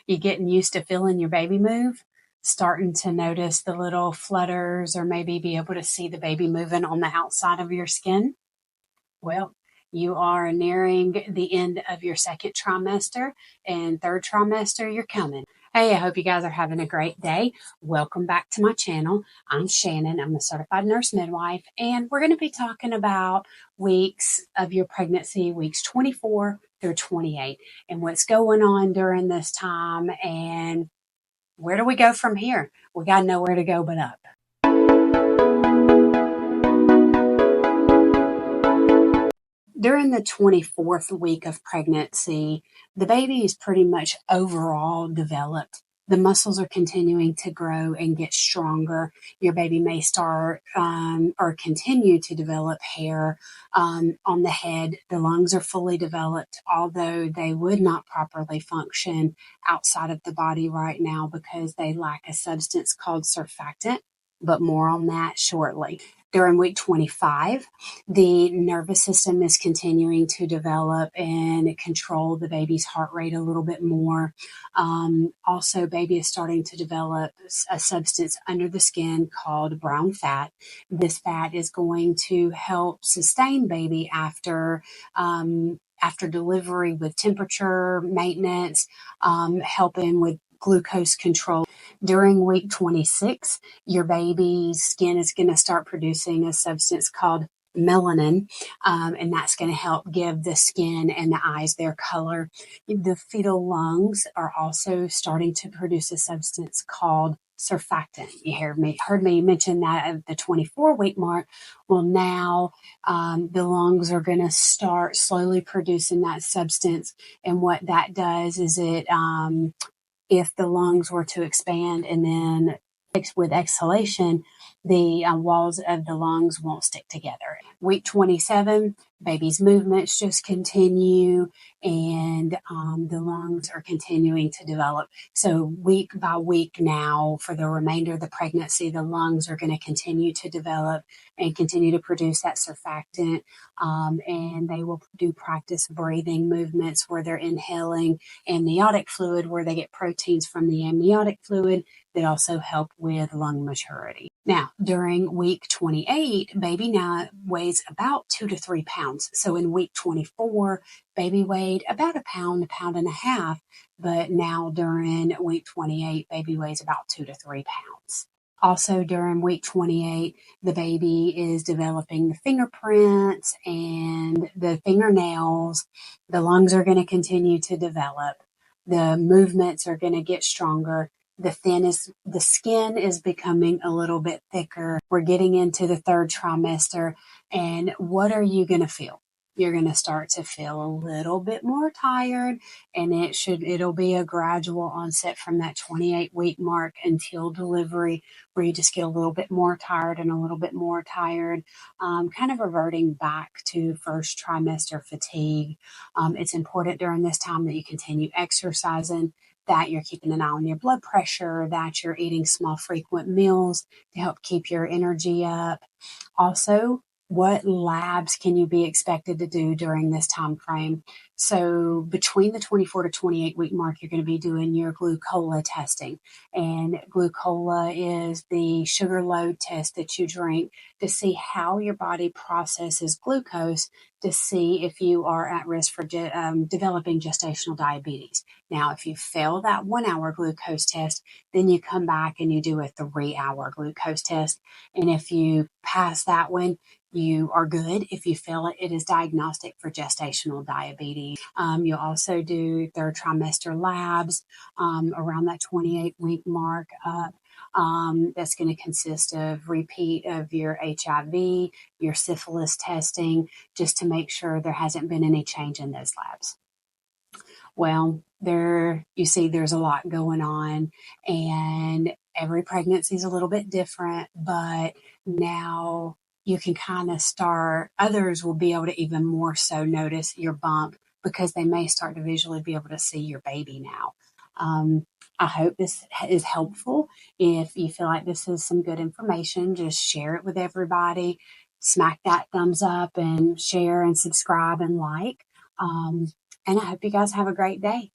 You getting used to feeling your baby move? Starting to notice the little flutters or maybe be able to see the baby moving on the outside of your skin? Well, you are nearing the end of your second trimester, and third trimester, you're coming. Hey, I hope you guys are having a great day. Welcome back to my channel. I'm Shannon. I'm a certified nurse midwife, and we're going to be talking about weeks of your pregnancy, weeks 24 through 28, and what's going on during this time, and where do we go from here? We got to know where to go but up. During the 24th week of pregnancy, the baby is pretty much overall developed. The muscles are continuing to grow and get stronger. Your baby may start or continue to develop hair on the head. The lungs are fully developed, although they would not properly function outside of the body right now because they lack a substance called surfactant, but more on that shortly. During week 25, the nervous system is continuing to develop and control the baby's heart rate a little bit more. Also, baby is starting to develop a substance under the skin called brown fat. This fat is going to help sustain baby after delivery with temperature maintenance, helping with glucose control. During week 26, your baby's skin is going to start producing a substance called melanin, and that's going to help give the skin and the eyes their color. The fetal lungs are also starting to produce a substance called surfactant. You heard me mention that at the 24-week mark. Well, now the lungs are going to start slowly producing that substance, and what that does is if the lungs were to expand and then with exhalation, the walls of the lungs won't stick together. Week 27, baby's movements just continue and the lungs are continuing to develop. So week by week now, for the remainder of the pregnancy, the lungs are going to continue to develop and continue to produce that surfactant. And they will do practice breathing movements where they're inhaling amniotic fluid, where they get proteins from the amniotic fluid that also help with lung maturity. Now, during week 28, baby now weighs about 2 to 3 pounds. So in week 24, baby weighed about a pound and a half. But now during week 28, baby weighs about 2 to 3 pounds. Also during week 28, the baby is developing the fingerprints and the fingernails. The lungs are going to continue to develop. The movements are going to get stronger. The skin is becoming a little bit thicker. We're getting into the third trimester. And what are you going to feel? You're going to start to feel a little bit more tired, and it'll be a gradual onset from that 28-week mark until delivery, where you just get a little bit more tired and a little bit more tired, kind of reverting back to first trimester fatigue. It's important during this time that you continue exercising, that you're keeping an eye on your blood pressure, that you're eating small, frequent meals to help keep your energy up. Also, what labs can you be expected to do during this time frame? So between the 24 to 28 week mark, you're going to be doing your glucola testing. And glucola is the sugar load test that you drink to see how your body processes glucose, to see if you are at risk for developing gestational diabetes. Now, if you fail that 1 hour glucose test, then you come back and you do a 3 hour glucose test. And if you pass that one, you are good. If you fail it, it is diagnostic for gestational diabetes. You'll also do third trimester labs around that 28-week mark up. That's going to consist of repeat of your HIV, your syphilis testing, just to make sure there hasn't been any change in those labs. Well, there's a lot going on, and every pregnancy is a little bit different, but now you can kind of others will be able to even more so notice your bump because they may start to visually be able to see your baby now. I hope this is helpful. If you feel like this is some good information, just share it with everybody. Smack that thumbs up and share and subscribe and like. And I hope you guys have a great day.